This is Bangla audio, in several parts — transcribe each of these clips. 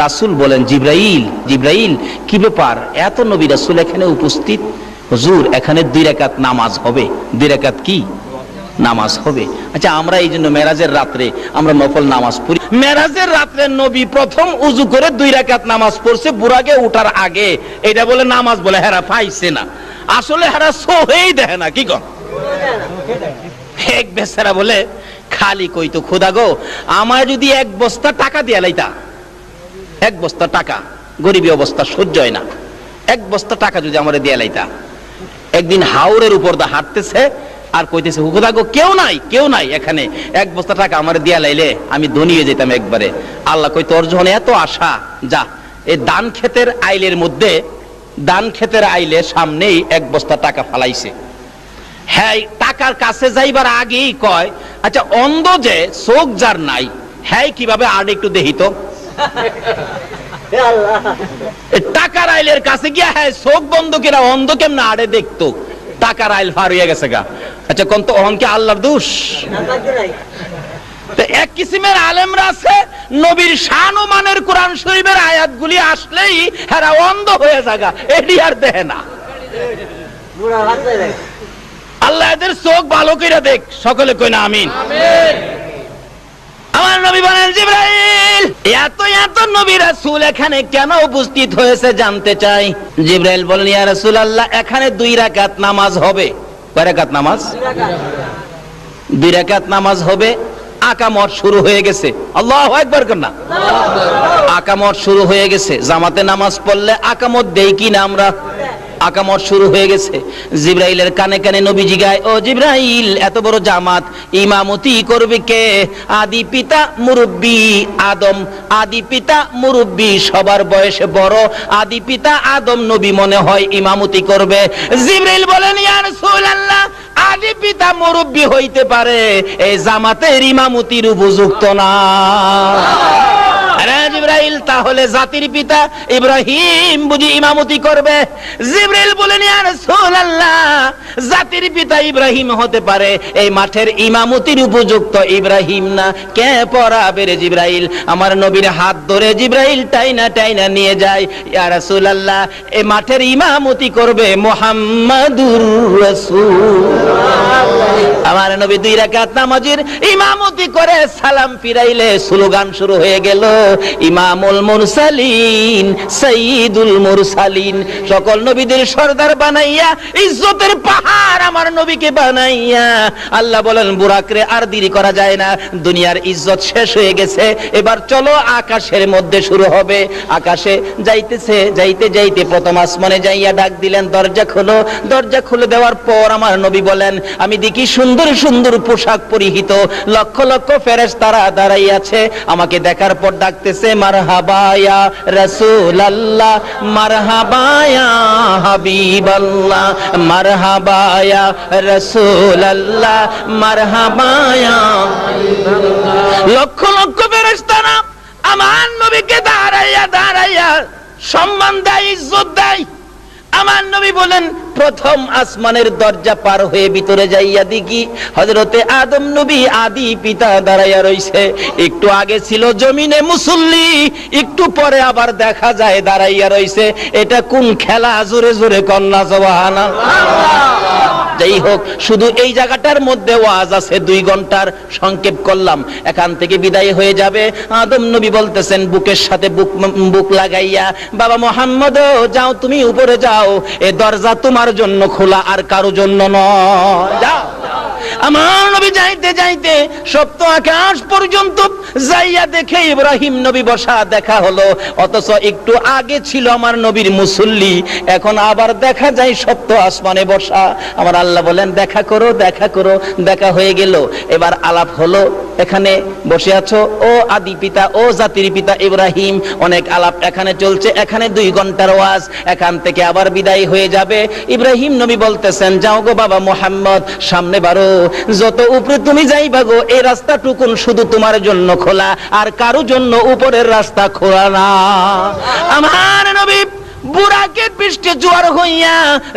রাসূল বলেন, জিবরাইল জিবরাইল কি ব্যাপার, এত নবী রাসূল এখানে উপস্থিত? হুজুর এখানে 2 রাকাত নামাজ হবে। 2 রাকাত কি নামাজ হবে? আচ্ছা, আমরা এই জন্য মেরাজের রাত্রে আমরা নফল নামাজ পড়ি। মেরাজের রাত্রে নবী প্রথম উযু করে 2 রাকাত নামাজ পড়ছে বুরাকে ওঠার আগে। এটা বলে নামাজ বলে, হেরা পাইছে না, আসলে হেরা সোহেই দেখে না। কি কর এক বেচারা বলে, খালি কইতো, খোদা গো আমায় যদি 1 বস্তা টাকা দিয়া লাইতা, 1 বস্তা টাকা, গরিবী অবস্থা সহ্য হয় না, 1 বস্তা টাকা যদি আমারে দিয়া লাইতা। একদিন হাওরের উপর দা হাঁটতেছে আর কইতেছে, খোদা গো কেউ নাই এখানে, 1 বস্তা টাকা আমারে দিয়া লাইলে আমি ধনী হয়ে যেতাম একবারে। আল্লাহ কই, তোর যখন এত আশা, যা এই ধান ক্ষেতের আইলের মধ্যে, ধান ক্ষেতের আইলে সামনেই 1 বস্তা টাকা ফালাইছে। হ্যাঁ, টাকার কাছে যাইবার আগেই কয়, আচ্ছা অন্ধ যে চোখ যার নাই, হ্যাঁ কিভাবে আর একটু দেখিত। টাকার আইলের কাছে গিয়া হ্যাঁ চোখ বন্ধ কিনা অন্ধ কেমন আড়ে দেখতো, টাকার আইল ফার হইয়া গেছে গা। আচ্ছা কোন তো অহংকে আল্লাহর দোষ? এক কিসিমের আলেমরা আছে, নবীর শান ও মানের কোরআন শরীফের আয়াতগুলি আসলেই হেরা অন্ধ হয়ে যাগা, এটি আর দেখে না। আল্লাহ এদের চোখ ভালো কইরা দেখ, সকলে কই না আমিন। আমার নবী বলেন, জিবরাইল এত নবী রাসূল এখানে কেন উপস্থিত হয়েছে জানতে চাই। জিবরাইল বলেন, ইয়া রাসূলুল্লাহ এখানে 2 রাকাত নামাজ হবে। কয় রাকাত নামাজ? 2 রাকাত নামাজ হবে। আকামত শুরু হয়ে গেছে, আল্লাহু আকবার কর না। আকামত শুরু হয়ে গেছে, জামাতে নামাজ পড়লে আকামত দেই কি না আমরা? আকামত শুরু হয়ে গেছে। জিবরাইলের কানে কানে নবীজি গায়, ও জিবরাইল এত বড় জামাত ইমামতি করবে কে? আদি পিতা মুরব্বী আদম, আদি পিতা মুরব্বী, সবার বয়সে বড় আদি পিতা আদম নবী মনে হয় ইমামতি করবে। জিবরাইল বলেন, ইয়া রাসূলুল্লাহ আদি পিতা মুরব্বী হইতে পারে, এই জামাতের ইমামতির উপযুক্ত না। আরে জিবরাইল তাহলে জাতির পিতা ইব্রাহিম বুঝি ইমামতি করবে? জিবরাইল বলেন, ইয়া রাসূলুল্লাহ জাতির পিতা ইব্রাহিম হতে পারে, এই মাঠের ইমামতির উপযুক্ত ইব্রাহিম না। কে পড়াবে রে জিবরাইল? আমার নবীর হাত ধরে জিবরাইল টাইনা নিয়ে যায়, ইয়া রাসূলুল্লাহ এই মাঠের ইমামতি করবে মুহাম্মাদুর রাসূলুল্লাহ। আমার নবী 2 রাকাত নামাজের ইমামতি করে সালাম ফিরাইলে স্লোগান শুরু হয়ে গেল, ইমামুল মুরসালিন সাইয়্যিদুল মুরসালিন। সকল নবীদের সরদার বানাইয়া, ইজ্জতের পাহাড় আমার নবীকে বানাইয়া আল্লাহ বলেন, বুরাকরে আর দেরি করা যায় না, দুনিয়ার ইজ্জত শেষ হয়ে গেছে, এবার চলো আকাশের মধ্যে শুরু হবে। আকাশে যাইতেছে, যাইতে প্রথম আসমানে যাইয়া ডাক দিলেন, দরজা খোলো। দরজা খুলে দেওয়ার পর আমার নবী বলেন, আমি দেখি সুন্দর সুন্দর পোশাক পরিহিত লক্ষ লক্ষ ফেরেশতারা দাঁড়াইয়া আছে। আমাকে দেখার পর ডাকতেছে, মারহাবা ইয়া রাসূলুল্লাহ, মারহাবা ইয়া হাবিবাল্লাহ, মারহাবা ইয়া রাসূলুল্লাহ, মারহাবা ইয়া হাবিবাল্লাহ। লক্ষ লক্ষ ফেরেশতারা আমার নবীকে দাঁড়াইয়া সম্মান দেয়, ইজ্জত দেয়। আমার নবী বলেন, প্রথম আসমানের দরজা পার হয়ে ভিতরে যাইয়া দেখি হযরতে আদম নবী আদি পিতা দাঁড়াইয়া রইছে। একটু আগে ছিল জমিনে মুসল্লি, একটু পরে আবার দেখা যায় দাঁড়াইয়া রইছে। এটা কোন খেলা? জোরে জোরে কন্যা সুবহানাল্লাহ। যাই হোক, শুধু এই জায়গাটার মধ্যে ওয়াজ আছে 2 ঘন্টার, সংক্ষেপ করলাম, এখান থেকে বিদায় হয়ে যাবে। আদম নবী বলতেছেন বুকের সাথে বুক লাগাইয়া, বাবা মুহাম্মদ যাও, তুমি উপরে যাও, এই দরজা তোমার জন্য খোলা, আর কারো জন্য নয়, যাও। আমার নবী যাইতে সপ্ত আকাশ পর্যন্ত যাইয়া দেখে ইব্রাহিম নবী বসা দেখা হলো, অথচ একটু আগে ছিল আমার নবীর মুসল্লি, এখন আবার দেখা যায় সপ্ত আসমানে বসা। আমার আল্লাহ বলেন, দেখা করো। দেখা হয়ে গেল, এবার আলাপ হলো, এখানে বসে আছো ও আদি পিতা, ও জাতির পিতা ইব্রাহিম, অনেক আলাপ এখানে চলছে, এখানে 2 ঘন্টার ওয়াজ, এখান থেকে আবার বিদায় হয়ে যাবে। ইব্রাহিম নবী বলতেছেন, যাও গো বাবা মুহাম্মদ, সামনে বাড়ো, যত উপরে তুমি যাইবা গো, এই রাস্তাটুকুন শুধু তোমার জন্য খোলা, আর কারো জন্য উপরের রাস্তা খোলা না। আমার নবী বুরাকের পৃষ্ঠে জোয়ার হইয়া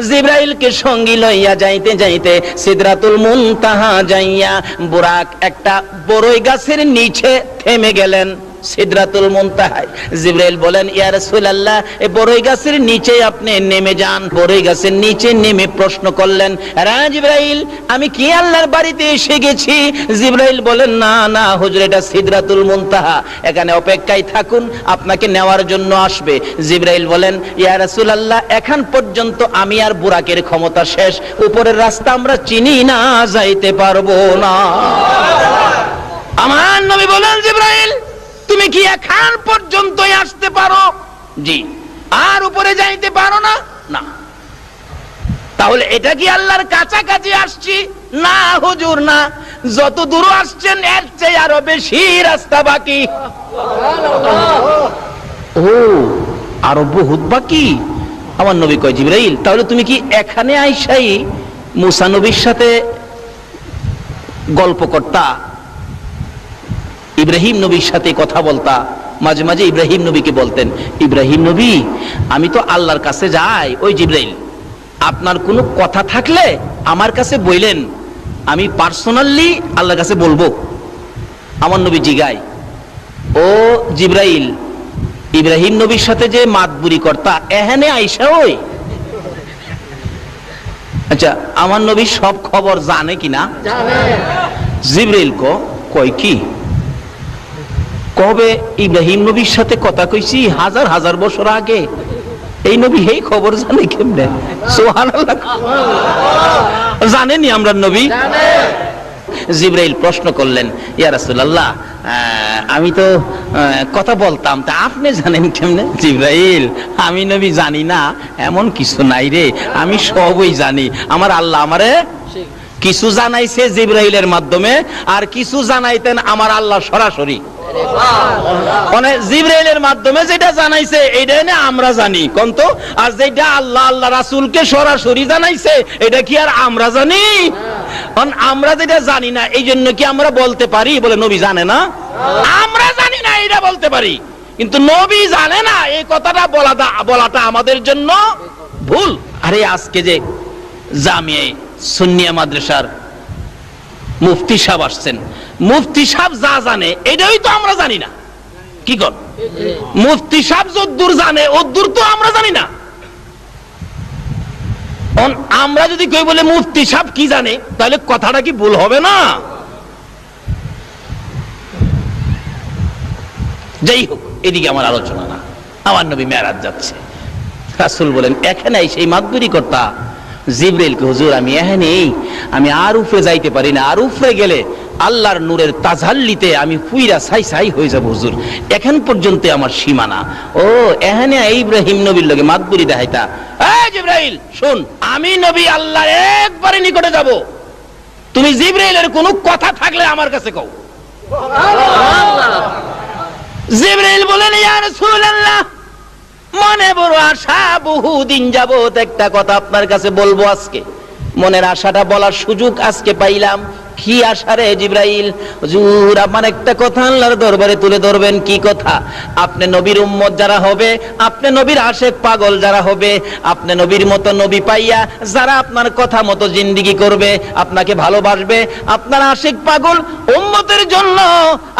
জিবরাইলকে সঙ্গী লইয়া যাইতে সিদরাতুল মুনতাহা যাইয়া বুরাক একটা বড়ই গাছের নিচে থেমে গেলেন। সিদরাতুল মুনতাহায়। জিবরাইল বলেন, ইয়া রাসূলুল্লাহ, এই বড়ই গাছের নিচে আপনি নেমে যান। বড়ই গাছের নিচে নেমে প্রশ্ন করলেন, রা জিবরাইল, আমি কি আল্লাহর বাড়িতে এসে গেছি? জিবরাইল বলেন, না না হুজুর, এটা সিদরাতুল মুনতাহা, এখানে অপেক্ষায় থাকুন, আপনাকে নেওয়ার জন্য আসবে। জিবরাইল বলেন, ইয়া রাসূলুল্লাহ, এখন পর্যন্ত আমি আর বুরাকের ক্ষমতা শেষ, উপরের রাস্তা আমরা চিনি না, যাইতে পারবো না। আমার নবী বলেন, জিবরাইল, তুমি কি এখন পর্যন্তই আসতে পারো? জি। আর উপরে যাইতে পারো না? না। তাহলে এটা কি আল্লাহর কাছাকাছি আসছি? না হুজুর, না, যত দূর আসছেন এর চেয়ে আরো বেশি রাস্তা বাকি। ও, আরো বহুত বাকি। আমার নবী কয়, জিবরাইল, তাহলে তুমি কি এখানে আইসাই মুসা নবীর সাথে গল্প করতা, ইব্রাহিম নবীর সাথে কথা বলতা? মাঝে মাঝে ইব্রাহিম নবীকে বলতেন, ইব্রাহিম নবী, আমি তো আল্লাহর কাছে যাই। ওই জিবরাইল, আপনার কোনো কথা থাকলে আমার কাছে বললেন, আমি পার্সোনালি আল্লাহর কাছে বলবো। আমার নবী জিগায়, ও জিবরাইল, ইব্রাহিম নবীর সাথে যে মাতবুরি করতা, এখানে আইসা ওই? আচ্ছা, আমার নবী সব খবর জানে কিনা? জিবরাইল কয় কি? কবে ইব্রাহিম নবীর সাথে কথা কইছি হাজার হাজার বছর আগে। এই নবী এই খবর জানে কেমনে? সুবহানাল্লাহ, জানেনি আমরা নবী? জিবরাইল প্রশ্ন করলেন, ইয়া রাসূলুল্লাহ, আমি তো কথা বলতাম, তা আপনি জানেন কেমনে? জিবরাইল, আমি নবী জানি না এমন কিছু নাই রে, আমি সবই জানি। আমার আল্লাহ আমারে কিছু জানাইছে জিবরাইলের মাধ্যমে, আর কিছু জানাইতেন আমার আল্লাহ সরাসরি। মানে জিবরাইলের মাধ্যমে যেটা জানাইছে এইটা না আমরা জানি কন্ত, আর যেটা আল্লাহ আল্লাহ রাসূলকে সরাসরি জানাইছে এটা কি আর আমরা জানি? আমরা যেটা জানি না এই জন্য কি আমরা বলতে পারি বলে নবী জানে না? আমরা জানি না এটা বলতে পারি, কিন্তু নবী জানে না, এই কথাটা বলাটা আমাদের জন্য ভুল। আরে আজকে যে জামিয়া সুন্নিয়া মাদ্রাসার মুফতি সাহেব আসছেন, মুফতি সাহেব যা জানে এটাই তো আমরা জানি না। কি কর, মুফতি সাহেব যদ্দূর জানে ওদ্দূর তো আমরা জানি না। আমরা যদি কই বলে মুফতি সাহেব কি জানে, তাহলে কথাটা কি ভুল হবে না? যাই হোক, এদিকে আমার আলোচনা না। আমার নবী মেরাজ যাচ্ছে, রাসূল বলেন, এখানে সেই মাতবুরি করতা। জিবরাইল কে, হুজুর, আমি এখানেই, আমি আর উপরে যাইতে পারি না, আর উপরে গেলে আল্লাহর নূরের তাজাল্লিতে আমি পুইরা ছাই ছাই হয়ে যাব হুজুর, এখন পর্যন্ত আমার সীমানা। ও, এখানে ইব্রাহিম নবীর লগে মাতবুরি দেখাইতা? এই জিবরাইল শুন, আমি নবী আল্লাহর একবারে নিকটে যাব, তুমি জিবরাইলের কোনো কথা থাকলে আমার কাছে কও। জিবরাইল বলেন, ইয়া রাসূলুল্লাহ, মনে বড় আশা, বহুদিন যাবত একটা কথা আপনার কাছে বলবো, আজকে মনের আশাটা বলার সুযোগ আজকে পাইলাম। কি আশা রে জিবরাইল? হুজুর, আমার একটা কথা আল্লাহর দরবারে তুলে ধরবেন। কি কথা? আপনি নবীর উম্মত যারা হবে, আপনি নবীর আশেক পাগল যারা হবে, আপনি নবীর মতো নবী পাইয়া যারা আপনার কথা মতো জিন্দেগি করবে, আপনাকে ভালোবাসবে, আপনার আশেক পাগল উম্মতের জন্য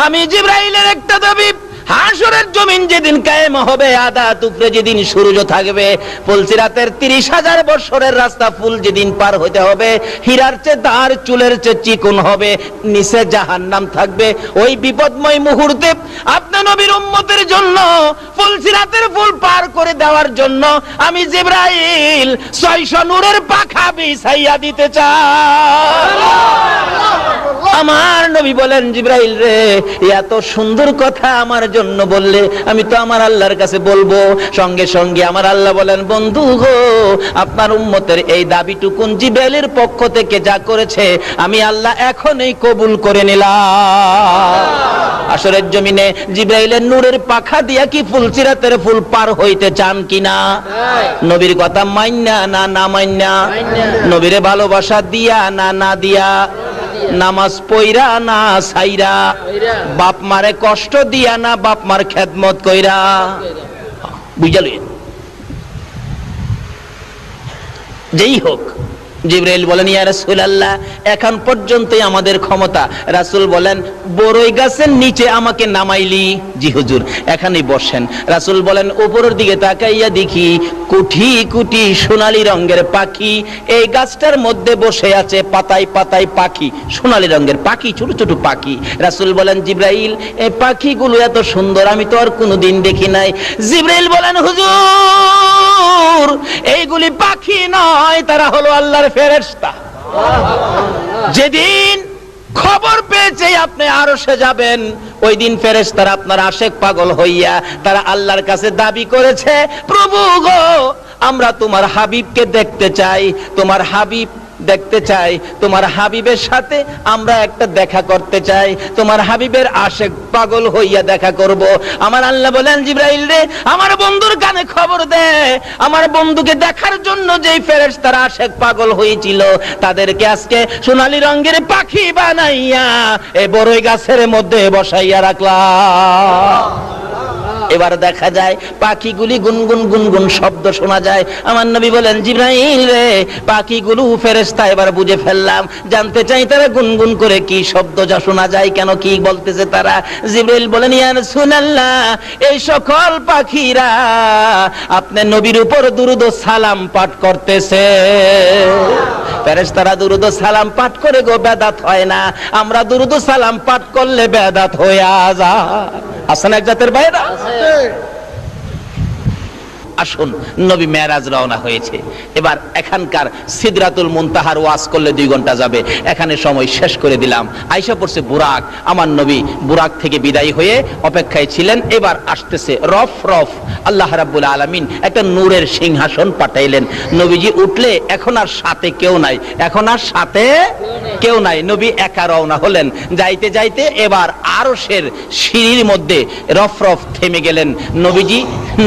আমি জিবরাইলের একটা দাবি, হাসরের জমিন যেদিন কায়েম হবে, আদা টুকরে যেদিন সূর্য থাকবে, ফুলসিরাতের 30,000 বছরের রাস্তা ফুল যেদিন পার হতে হবে, হীরার চেয়ে দাঁড় চুলের চেয়ে চিকন হবে, নিচে জাহান্নাম থাকবে, ওই বিপদময় মুহূর্তে আপনি নবীর উম্মতের জন্য ফুলসিরাতের ফুল পার করে দেওয়ার জন্য আমি জিবরাইল 600 নূরের পাখা বিছাইয়া দিতে চাই। আমার নবী বলেন, জিবরাইল রে, এত সুন্দর কথা আমার জন্য বললে, আমি তো আমার আল্লাহর কাছে বলবো। সঙ্গে সঙ্গে আমার আল্লাহ বলেন, বন্ধু গো, আপনার উম্মতের এই দাবিটুকুন জিবরাইলের পক্ষ থেকে যা করেছে আমি আল্লাহ এখনই কবুল করে নিলাম। আসরের জমিনে জিবরাইলের নূরের পাখা দিয়া কি ফুলসিরাতের ফুল পার হইতে চান কিনা? নবীর কথা মাইন্না না না মাইন্না? নবীরে ভালোবাসা দিয়া না না দিয়া? নামাজ পইরা না সাইরা? বাপ মারে কষ্ট দিয়া না বাপ মার খেদমত কইরা? বুঝালি? যেই হোক, জিবরাইল বলেন ইয়া রাসূলুল্লাহ এখন পর্যন্তই আমাদের ক্ষমতা। রাসূল বলেন বড়ই গাছের নিচে আমাকে নামাইলি। জি হুজুর এখানেই বসেন। রাসূল বলেন উপরের দিকে তাকাইয়া দেখি কোটি কোটি সোনালী রঙের পাখি এই গাছটার মধ্যে বসে আছে, পাতায় পাতায় পাখি, সোনালী রঙের পাখি, ছোট ছোট পাখি। রাসূল বলেন জিবরাইল এই পাখিগুলো এত সুন্দর আমি তো আর কোনোদিন দেখি নাই। জিবরাইল বলেন হুজুর এইগুলি পাখি নয়, তারা হলো আল্লাহর ফেরেশতা। যেদিন খবর পেয়েছে আপনি আরশে যাবেন ওই দিন ফেরেশতারা আপনার আশেক পাগল হইয়া তারা আল্লাহর কাছে দাবি করেছে প্রভু গো আমরা তোমার হাবিবকে দেখতে চাই, তোমার হাবিব দেখতে চাই, তোমার হাবিবের সাথে আমরা একটা দেখা করতে চাই, তোমার হাবিবের আশেক পাগল হইয়া দেখা করব। আমার আল্লাহ বলেন জিবরাইল রে আমার বন্ধুর কানে খবর দে, আমার বন্ধুকে দেখার জন্য যেই ফেরেশতারা আশেক পাগল হয়েছিল তাদেরকে আজকে সোনালী রঙের পাখি বানাইয়া এই বড়ই গাছের মধ্যে বসাইয়া রাখলাম। এবার দেখা যায় পাখিগুলি গুনগুন গুনগুন শব্দ শোনা যায়। আমার নবী বলেন জিবরাইল রে পাখিগুলো ফেরেশতা এবার বুঝে ফেললাম, জানতে চাই তারা গুনগুন করে কি শব্দ যা শোনা যায়, কেন কি বলতেছে তারা। জিবরাইল বলেন ইয়া রাসূলুল্লাহ এই সকল পাখিরা আপনার নবীর উপর দুরূদ ও সালাম পাঠ করতেছে। ফেরেশতারা দুরূদ ও সালাম পাঠ করে গো বেদাত হয় না, আমরা দুরূদ ও সালাম পাঠ করলে বেদাত হইয়া যায়। আসেন এক জাতের বাইরা। আসুন নবী মেরাজ রওনা হয়েছে। এবার এখানকার সিদরাতুল মুনতাহার ওয়াজ করলে 2 ঘন্টা যাবে, এখানে সময় শেষ করে দিলাম। আয়েশা পড়ছে বুরাক, আমার নবী বুরাক থেকে বিদায় হয়ে অপেক্ষায় ছিলেন। এবার আসতেছে রফ রফ, আল্লাহ রাব্বুল আলামিন একটা নূরের সিংহাসন পাঠাইলেন। নবীজি উঠলে এখন আর সাথে কেউ নাই, এখন আর সাথে কেউ নাই, নবী একা রওনা হলেন। যাইতে যাইতে এবার আরশের সিঁড়ির মধ্যে রফ রফ থেমে গেলেন। নবীজি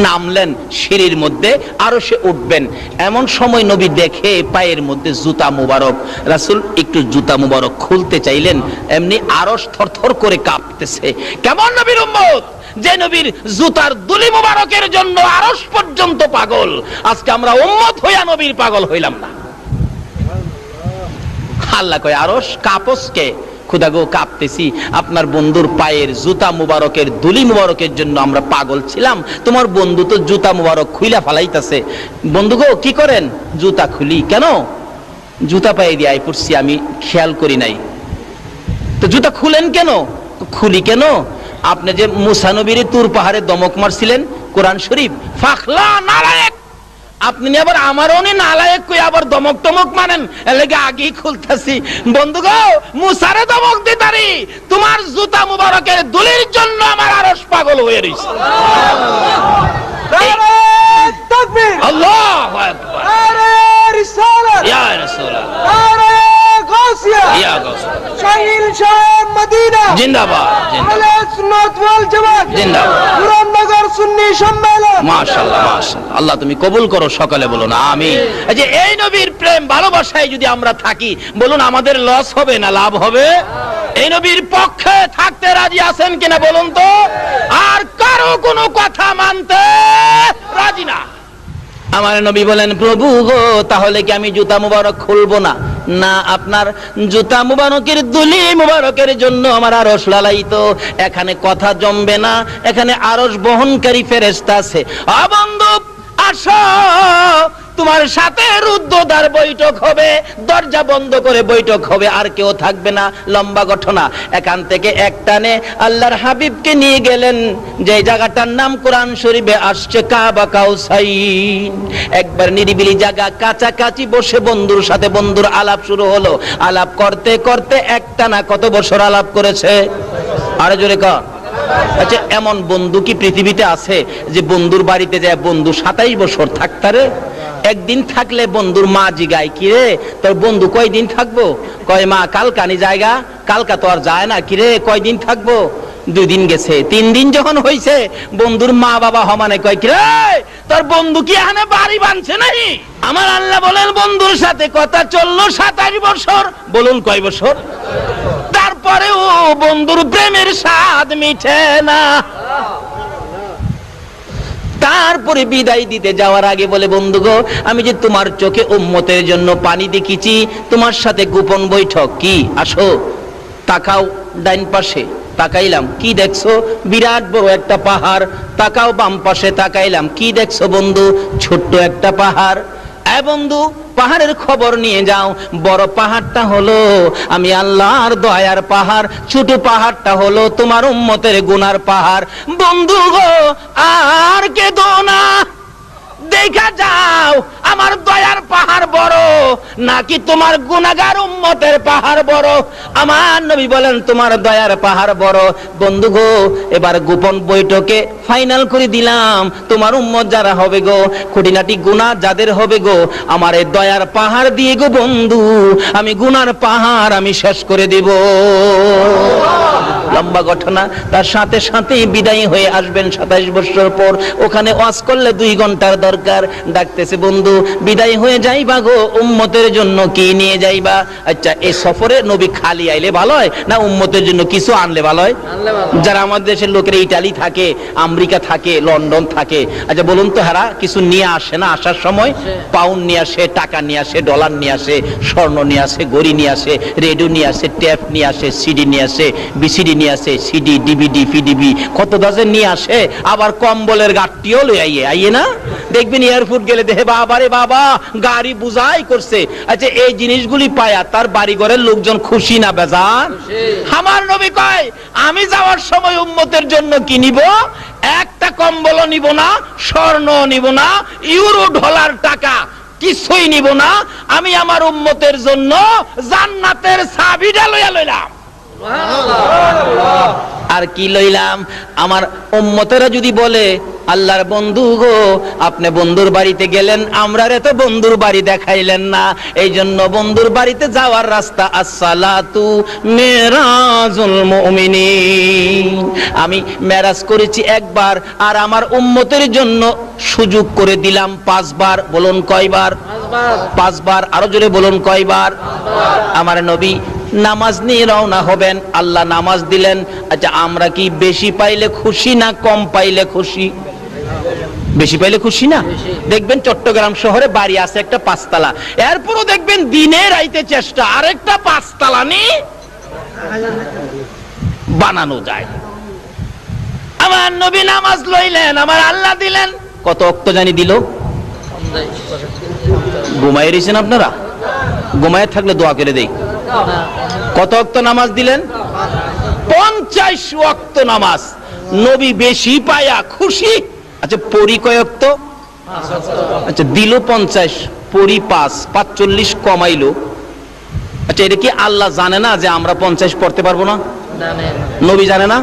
নামলেন সিঁড়ির মধ্যে, আরশে উঠবেন। এমন সময় নবী দেখে পায়ের মধ্যে জুতা মুবারক। রাসূল একটু জুতা মুবারক খুলতে চাইলেন, এমনি আরশ থরথর করে কাঁপতেছে। কেমন নবীর উম্মত যে নবীর জুতার দুলি মুবারকের জন্য আরশ পর্যন্ত পাগল, আজকে আমরা উম্মত হইয়া নবীর পাগল হইলাম না। আল্লাহ কয় আরশ কাঁপসকে, খুদা গো কাঁপতেছি, আপনার বন্ধুর পায়ের জুতা মুবারকের দুলি মুবারকের জন্য আমরা পাগল ছিলাম, তোমার বন্ধু তো জুতা মুবারক খুইলা ফালাইতেছে। বন্ধু গো কি করেন? জুতা খুলি। কেন? জুতা পায়ে দিয়ে আই পড়ছি, আমি খেয়াল করি নাই। তো জুতা খুলেন কেন? খুলি কেন? আপনি যে মুসা নবীর তুর পাহাড়ে দমক মারছিলেন, কোরআন শরীফ ফাখলা নালায়েক, আপনি আবার আমারও নালায়েক কই আবার দমক টমক মানেন, এর লাগি আগেই খুলতাছি। বন্ধু গো মুসারে দমক দিতারি, তোমার জুতা মুবারকের দুলির জন্য আমার আরশ পাগল হয়ে রইছে। নারে তাকবীর, আল্লাহু আকবার, নারে রিসালাত, ইয়া রাসূলুল্লাহ, নারে গাউসিয়া, ইয়া গাউসিয়া, শাহিল শাহ মদিনা জিন্দাবাদ, জিন্দাবাদ, সুন্নাত ওয়াল জামাত জিন্দাবাদ, পুরাননগর সুন্নি সম্মেলন মাশাআল্লাহ, মাশাআল্লাহ। আল্লাহ তুমি কবুল করো, সকালে বলুন আমিন। যে এই নবীর প্রেম ভালোবাসায় যদি আমরা থাকি, বলুন আমাদের লস হবে না লাভ হবে? এই নবীর পক্ষে থাকতে রাজি আছেন কিনা বলুন তো? আর কারো কোনো কথা মানতে রাজি না। আমার নবী বলেন প্রভু গো তাহলে কি আমি জুতা মুবারক খুলবো না? না, আপনার জুতা মুবারকের দুলি মুবারকের জন্য আমার আরশ লালায়িত, এখানে কথা জমবে না, এখানে আরশ বহনকারী ফেরেশতা আছে। বন্ধু আসো, তোমার সাথে রুদ্ধদ্বার বৈঠক হবে, দরজা বন্ধ করে বৈঠক হবে, আর কেউ থাকবে না। লম্বা ঘটনা। এখান থেকে একটানে আল্লাহর হাবিবকে নিয়ে গেলেন যে জায়গাটার নাম কোরআন শরীফে আসছে কাবা কাউসাইন। একবার নিরিবিলি জায়গা, কাছাকাছি বসে বন্ধুর সাথে বন্ধুর আলাপ শুরু হলো। আলাপ করতে করতে একটানা কত বছর আলাপ করেছে? আরে জোরে কর। আচ্ছা, এমন বন্ধু কি পৃথিবীতে আছে যে বন্ধুর বাড়িতে যায় বন্ধু 27 বছর থাকতারে? একদিন থাকলে বন্ধুর মা জিগায় কিরে তোর বন্ধু কয়দিন থাকবো? কয় মা কালকানি জায়গা, কালকা তো আর যায় না। কিরে কয়দিন থাকবো? 2 দিন গেছে। 3 দিন যখন হইছে বন্ধুর মা বাবা হমানে কয় কিরে তোর বন্ধু কি এখানে বাড়ি বানছে নাই? আমার আল্লাহ বলেন বন্ধুর সাথে কথা চললো 27 বছর। বলুন কয় বছর? তারপরেও বন্ধুর প্রেমের স্বাদ মিঠে না। তারপরে বিদায় দিতে যাওয়ার আগে বলে, বন্ধু গো, আমি যে তোমার চোখে উম্মতের জন্য পানি দেখেছি, তোমার সাথে গোপন বৈঠক কি, আসো তাকাও ডাইন পাশে। তাকাইলাম, কি দেখছো? বিরাট বড় একটা পাহাড়। তাকাও বাম পাশে, তাকাইলাম, কি দেখছো বন্ধু? ছোট্ট একটা পাহাড়। বন্ধু, পাহাড়ের খবর নিয়ে যাও। বড় পাহাড়টা হলো আমি আল্লাহর দয়ার পাহাড়, ছোট পাহাড়টা হলো তোমার উম্মতের গুনার পাহাড়। বন্ধু গো, আর কেঁদো না, দেখা যাও আমার দয়ার পাহাড় বড় নাকি তোমার গুনাহগার উম্মতের পাহাড় বড়। আমার নবী বলেন তোমার দয়ার পাহাড় বড়। বন্ধু গো, এবার গোপন বৈঠকে ফাইনাল করে দিলাম, তোমার উম্মত যারা হবে গো, খুঁটিনাটি গুনাহ যাদের হবে গো, আমার এই দয়ার পাহাড় দিয়ে গো বন্ধু আমি গুনার পাহাড় আমি শেষ করে দিব। লম্বা ঘটনা। তার সাথে সাথেই বিদায়ী হয়ে আসবেন 27 বছর পর। ওখানে ওয়াজ করলে 2 ঘন্টার দরকার। ডাকতেছে, বন্ধু বিদায় হয়ে যাইবা গো, উম্মতের জন্য কি নিয়ে যাইবা? আচ্ছা, এই সফরে নবী খালি আইলে ভালো হয় না উম্মতের জন্য কিছু আনলে ভালো হয়? যারা আমাদের দেশের লোকেরা ইটালি থাকে, আমেরিকা থাকে, লন্ডন থাকে, আচ্ছা বলুন তো, হারা কিছু নিয়ে আসে না? আসার সময় পাউন্ড নিয়ে আসে, টাকা নিয়ে আসে, ডলার নিয়ে আসে, স্বর্ণ নিয়ে আসে, গড়ি নিয়ে আসে, রেডিও নিয়ে আসে, টেপ নিয়ে আসে, সিডি নিয়ে আসে, বিসিডি নিয়ে আসে, সিডি, ডিভিডি, ফিডিবি, কত ডজন নিয়ে আসে। আবার কম্বলের গাঠটিও লই আইয়ে না? দেখবেন এয়ারপোর্ট গেলে দেখে বাবা রে বাবা, গাড়ি বুঝাই করছে। আচ্ছা, এই জিনিসগুলি পায়া তার বাড়ি ঘরের লোকজন খুশি না বেজান? আমার নবী কয়, আমি যাওয়ার সময় উম্মতের জন্য কি নিব? একটা কম্বল নিব না, স্বর্ণ নিব না, ইউরো ডলার টাকা কিছুই নিব না। আমি আমার উম্মতের জন্য জান্নাতের চাবিটা লইয়া লইলাম। আর কি লইলাম? আমার উম্মতেরা যদি বলে, আল্লাহর বন্ধু গো, আপনি বন্ধুর বাড়িতে গেলেন, আমরা রে তো বন্ধুর বাড়ি দেখাইলেন না, এই জন্য বন্ধুর বাড়িতে যাওয়ার রাস্তা আসসালাতু মেরাজুল মুমিনিন। আমি মেরাজ করেছি একবার, আর আমার উম্মতের জন্য সুযোগ করে দিলাম 5 বার। বলুন কয়বার? 5 বার। আরো জোরে বলুন কয়বার? আমার নবী নামাজ নিয়ে রওনা হবেন, আল্লাহ নামাজ দিলেন। আচ্ছা, আমরা কি বেশি পাইলে খুশি না কম পাইলে খুশি? বেশি পাইলে খুশি না? দেখবেন চট্টগ্রাম শহরে বাড়ি আছে একটা 5 তলা, এরপরও দেখবেন দিনে রাইতে চেষ্টা আরেকটা 5 তলা নিয়ে বানানো যায়। আমার নবী নামাজ লইলেন, আমার আল্লাহ দিলেন। কত ওয়াক্ত জানি দিল? ঘুমাই রয়েছেন আপনারা? ঘুমায় থাকলে দোয়া করে দেই। কত ওয়াক্ত নামাজ দিলেন? 50 ওয়াক্ত নামাজ। নবী বেশি পায়া খুশি। আচ্ছা, পরি কয় ওয়াক্ত? আচ্ছা, দিল 50, পরি 5, 45 কমাইলো। আচ্ছা, এটা কি আল্লাহ জানে না যে আমরা 50 পড়তে পারবো না? নবী জানে না?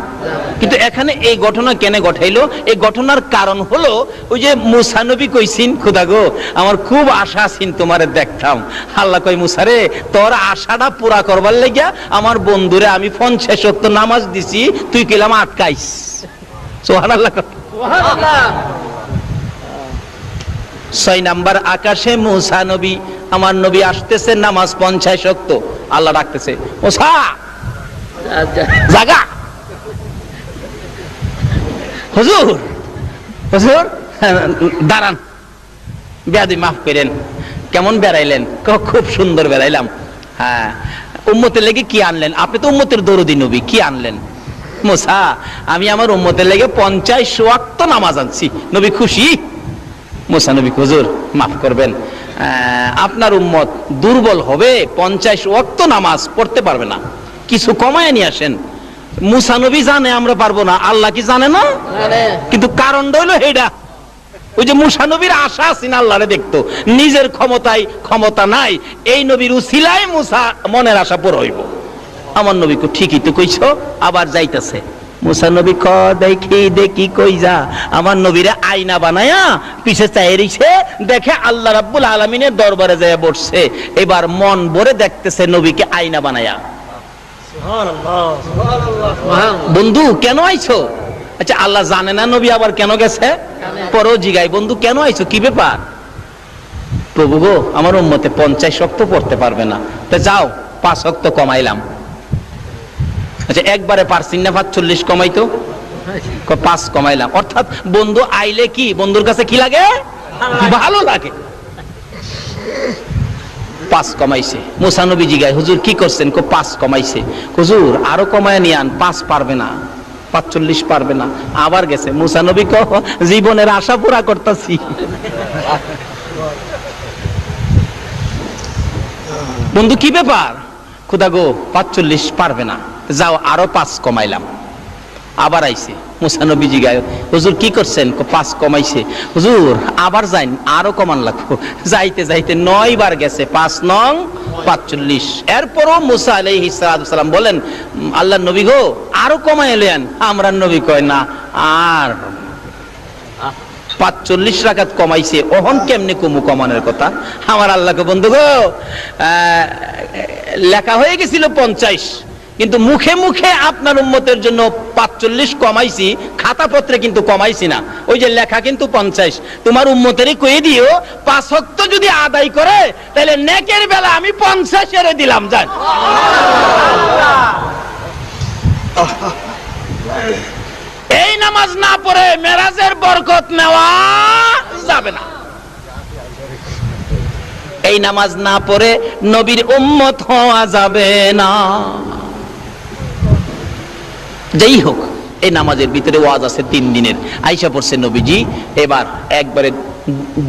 কিন্তু এখানে এই ঘটনা কেন ঘটাইলো? এই ঘটনার কারণ হলো, ওই যে মুসা নবী কইছিন, খোদা গো আমার খুব আশা ছিল তোমারে দেখতাম। আল্লাহ কই, মুসা রে, তোর আশাটা পুরা করবার লাগিয়া আমার বন্ধুরে আমি 50 ওয়াক্ত নামাজ দিছি, তুই কেলাম আটকাইস। সুবহানাল্লাহ। 6 নাম্বার আকাশে মুসা নবী, আমার নবী আসতেছে, নামাজ 50 ওয়াক্ত। আল্লাহ ডাকতেছে, মুসা জাগা। হুজুর, হুজুর দাঁড়ান, বেয়াদবি মাফ করেন। কেমন বেড়াইলেন? খুব সুন্দর বেড়াইলাম। হ্যাঁ, উম্মতের লেগে কি আনলেন? আপনি তো উম্মতের দরদি নবী, কি আনলেন? মুসা, আমি আমার উম্মতের লেগে 50 ওয়াক্ত নামাজ আনছি। নবী খুশি? মুসা নবী, হুজুর মাফ করবেন, আপনার উম্মত দুর্বল হবে, 50 ওয়াক্ত নামাজ পড়তে পারবে না, কিছু কমায় নিয়ে আসেন। মুসা নবী জানে আমরা পারবো না, আল্লাহ কি জানে না? কিন্তু কারণটা হইলো এইটা, ওই যে মুসা নবীর আশা আছে না আল্লাহরে দেখতো, নিজের ক্ষমতায় ক্ষমতা নাই, এই নবীর উসিলায় মুসা মনের আশা পুরো হইব। আমার নবী কো, ঠিকই তো কইছো, আবার যাইতেছে। মুসা নবী ক, দেখি দেখি কই যা। আমার নবীরে আয়না বানায়া পিছে চাইয়ে রইছে, দেখে আল্লাহ রাব্বুল আলামিনের দরবারে যায় বসছে। এবার মন ভরে দেখতেছে নবীকে আয়না বানায়া। বন্ধু কেন আইছো? আচ্ছা, আল্লাহ জানে না নবী আবার কেন গেছে? পরও জিগাই, বন্ধু কেন আইছো, কি ব্যাপার? প্রভু গো, আমার উম্মতে 50 ওয়াক্ত পড়তে পারবে না, তো যাও 5 ওয়াক্ত কমাইলাম। আচ্ছা, একবারে পারছিন না 45 কমাইতো? 5 কমাইলাম। অর্থাৎ বন্ধু আইলে কি বন্ধুর কাছে কি লাগে? ভালো লাগে। 5 কমাইছে। মুসা নবী জিগায়, হুজুর কি করছেন? 5 কমাইছে। হুজুর আরো কমায় নিয়ে আন, 5 পারবে না, 45 পারবে না। আবার গেছে। মুসা নবী জীবনের আশা পুরা করতেছি। বন্ধু কি ব্যাপার? খুদা গো 45 পারবে না, যাও আরো 5 কমাইলাম। আবার আইছে। মুসা নবী জিগায়, হুজুর কি করছেন? 5 কমাইছে। হুজুর আবার যাইন, আরো কমান লাগবো। যাইতে যাইতে 9 বার গেছে, 5 নং 45। এরপরও মুসা আলাইহিস সালাম বলেন, আল্লাহর নবী গো আরো কমাইলেন। আমরা নবী কয় না, আর 45 রাকাত কমাইছে, ওহন কেমনে কমু কমানোর কথা? আমার আল্লাহকে বন্ধু গো লেখা হয়ে গেছিল 50, কিন্তু মুখে মুখে আপনার উম্মতের জন্য 45 কমাইছি, খাতা পত্রে কিন্তু কমাইছি না। ওই যে লেখা কিন্তু 50। তোমার উম্মতেরই কয়ে দিও 5 ওয়াক্ত যদি আদায় করে তাহলে নেকের বেলা আমি 50 এর দিলাম। যান, এই নামাজ না পড়ে মেরাজের বরকত নেওয়া যাবে না। এই নামাজ না পড়ে নবীর উম্মত হওয়া যাবে না। যেই হোক, এই নামাজের ভিতরে ওয়াজ আছে 3 দিনের। আইসা পড়ছে নবীজি, এবার একবারে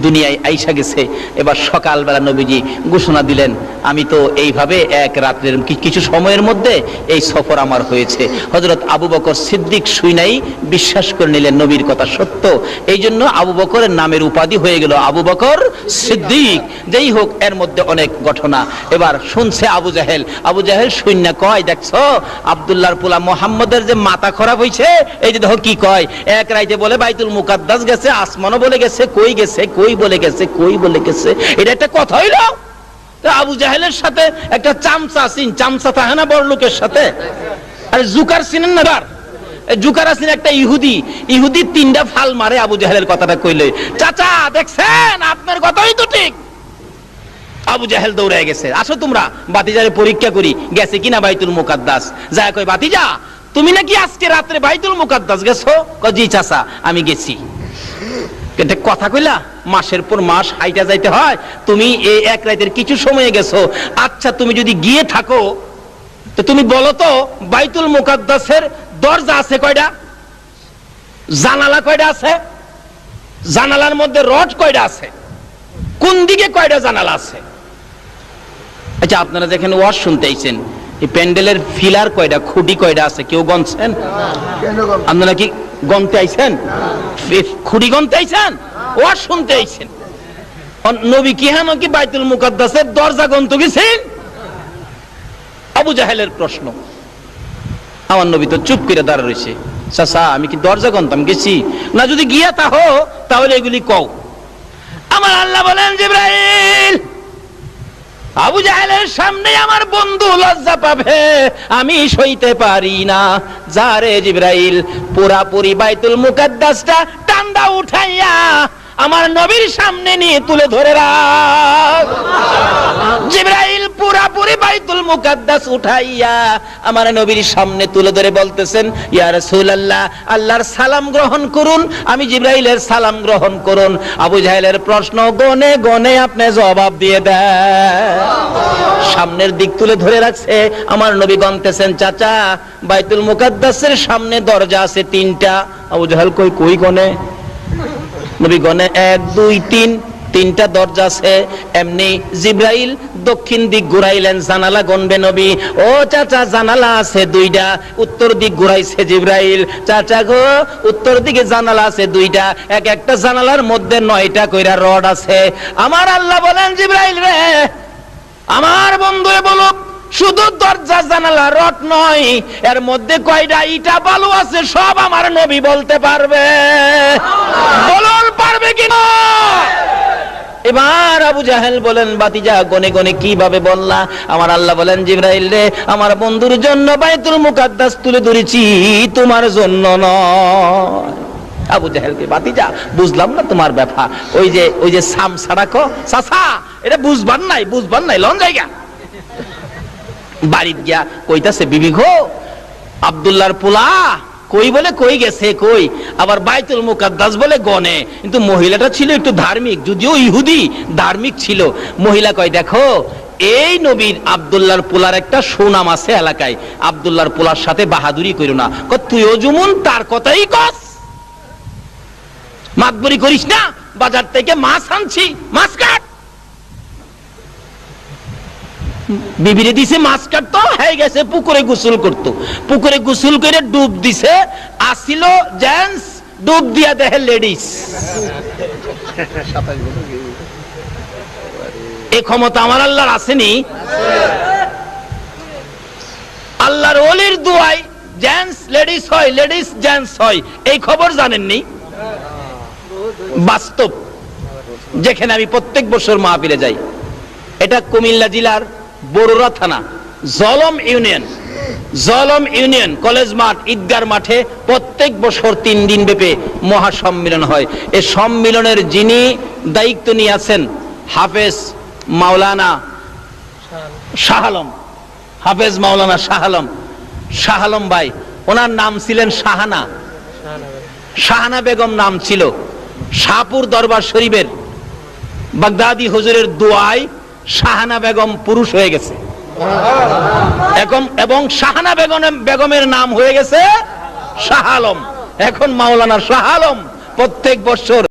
দুনিয়ায় আইসা গেছে। এবার সকালবেলা নবীজি ঘোষণা দিলেন, আমি তো এইভাবে এক রাত্রের কিছু সময়ের মধ্যে এই সফর আমার হয়েছে। হযরত আবু বকর সিদ্দিক শুইনাই বিশ্বাস করে নিলেন নবীর কথা সত্য। এই জন্য আবু বকরের নামের উপাধি হয়ে গেল আবু বকর সিদ্দিক। যেই হোক, এর মধ্যে অনেক ঘটনা। এবার শুনছে আবু জাহেল। আবু জাহেল শুইনা কয়, দেখছো আব্দুল্লাহর পোলা মুহাম্মদের যে মাথা খারাপ হইছে, এই যে দেখো কি কয়, এক রাইতে বলে বাইতুল মুকাদ্দাস গেছে, আসমানও বলে গেছে, কই গেছে, কই বলে গেছে, কই বলে গেছে। এটা একটা কথা হইল? আবু জাহেলের সাথে একটা চামচা চিন, চামচা থাকে না বড় লোকের সাথে? আরে জুকার চিনেন না? জুকার আছেন একটা ইহুদি। ইহুদি 3টা ফাল মারে আবু জাহেলের কথাটা কইলে, চাচা দেখছেন আপনার কথাই তো ঠিক। আবু জাহেল দৌড়ে গেছে, আসো তোমরা বাতিজারে পরীক্ষা করি গেছে কিনা বাইতুল মুকাদ্দাস। যায় কই, বাতিজা তুমি নাকি আজকে রাত্রে বাইতুল মুকাদ্দাস গেছো? জি চাচা আমি গেছি। এটা কথা কইলা? মাসের পর মাস হাইটা যাইতে হয়, তুমি এই এক রাতের কিছু সময়ে গেছো। আচ্ছা তুমি যদি গিয়ে থাকো তো তুমি বলো তো বাইতুল মুকাদ্দাসের দরজা আছে কয়টা? জানালা কয়টা আছে? জানালার মধ্যে রড কয়টা আছে? কোন দিকে কয়টা জানালা আছে? আচ্ছা আপনারা যেখানে ওয়াজ শুনতে আইছেন, এই প্যান্ডেলের ফিলার কয়টা, খুঁটি কয়টা আছে? কেউ গনছেন? আপনারা কি গনতে আইছেন? খুঁটি গনতে আইছেন? ওয়াজ শুনতে আইছেন? নবী কি হানো কি বাইতুল মুকাদ্দাসের দরজা গনতে গেছেন? আবু জাহেলের প্রশ্ন। আমার নবী তো চুপ করে দাঁড়া রয়েছে। চাচা আমি কি দরজা গনতাম গেছি? না, যদি গিয়া তাহো তাহলে এগুলি কও। আমার আল্লাহ বলেন, জিবরাইল আবু জাহেলের সামনে আমার বন্ধু লজ্জা পাবে, আমি সইতে পারি না। যারে জিবরাইল পুরাপুরি বাইতুল মুকাদ্দাসটা টান্ডা উঠাইয়া আমার নবীর সামনে নিয়ে তুলে ধরে রাখ। জিবরাইল পুরাপুরি বাইতুল মুকাদ্দাস উঠাইয়া আমার নবীর সামনে তুলে ধরে বলতেছেন, ইয়া রাসূলুল্লাহ আল্লাহর সালাম গ্রহণ করুন। আমি জিবরাইলের সালাম গ্রহণ করুন। আবু জাহেলের প্রশ্ন গনে গনে আপনি জবাব দিয়ে দেন। সামনের দিক তুলে ধরে রাখছে, আমার নবী গনতেছেন, চাচা বাইতুল মুকাদ্দাসের সামনে দরজা আছে 3টা। আবু জাহেল কই কই গনে? নবী গনে 1 2 3, 3টা দরজা আছে। এমনি জিবরাইল দক্ষিণ দিক ঘুরাইলেন, জানালা গনবে নবী। ও চাচা জানালা আছে 2টা। উত্তর দিক ঘুরাইছে জিবরাইল, চাচা গো উত্তর দিকে জানালা আছে 2টা। এক একটা জানালার মধ্যে 9টা কইরা রড আছে। আমার আল্লাহ বলেন, জিবরাইল রে আমার বন্ধুরে বলো, শুধু দরজা জানালা রড নয়, এর মধ্যে কয়টা ইটা বালু আছে সব আমার নবী বলতে পারবে। বলুন পারবে কিনা? এবার আবু জাহেল বলেন, বাতিজা গনে গনে কিভাবে বললা? আমার আল্লাহ বলেন, জিবরাইল রে আমার বন্ধুর জন্য বাইতুল মুকাদ্দাস তুলে ধরেছি, তোমার জন্য নয়। আবু জাহেলকে, বাতিজা বুঝলাম না তোমার ব্যাপার। ওই যে সাম সাড়াকো চাচা, এটা বুঝবার নাই লন জায়গা। বাড়িতে গিয়া কইতাছে, বিবি গো আব্দুল্লাহর পোলা কই বলে কই গেছে কই, আবার বাইতুল মুকাদ্দাস বলে গনে। কিন্তু মহিলাটা ছিল একটু ধার্মিক, যদিও ইহুদি ধার্মিক ছিল। মহিলা কয়, দেখো এই নবীর আব্দুল্লাহর পোলার একটা সুনাম আছে এলাকায়, আব্দুল্লাহর পোলার সাথে বাহাদুরি করো না। তুইও যেমন তার কথাই কস, মাতবরি করিস না, বাজার থেকে মাছ আনছি, মাছ কাট। বিবিরে দিছে মাছ কাটতো, হয়ে গেছে পুকুরে গোসল করতো। পুকুরে গোসল করে ডুব দিছে, আসিল জেন্টস, ডুব দিয়া দেখে লেডিস। এই ক্ষমতা আমার আল্লাহর আসেনি? আল্লাহর ওলির দুয়ায় জেন্টস লেডিস হয়, লেডিস জেন্টস হয়, এই খবর জানেননি? বাস্তব, যেখানে আমি প্রত্যেক বছর মাহফিলে যাই। এটা কুমিল্লা জেলার বরুড়া থানা জলম ইউনিয়ন কলেজ মাঠ ঈদগার মাঠে প্রত্যেক বছর 3 দিন ব্যাপী মহাসম্মেলন হয়। এই সম্মেলনের যিনি দায়িত্ব নিয়ে আছেন হাফেজ মাওলানা শাহ আলম, হাফেজ মাওলানা শাহ আলম ভাই, ওনার নাম ছিলেন শাহানা বেগম নাম ছিল। শাহপুর দরবার শরীফের বাগদাদি হুজুরের দোয়ায় শাহানা বেগম পুরুষ হয়ে গেছে, এবং শাহানা বেগমের নাম হয়ে গেছে শাহ আলম। এখন মাওলানা শাহ আলম প্রত্যেক বছর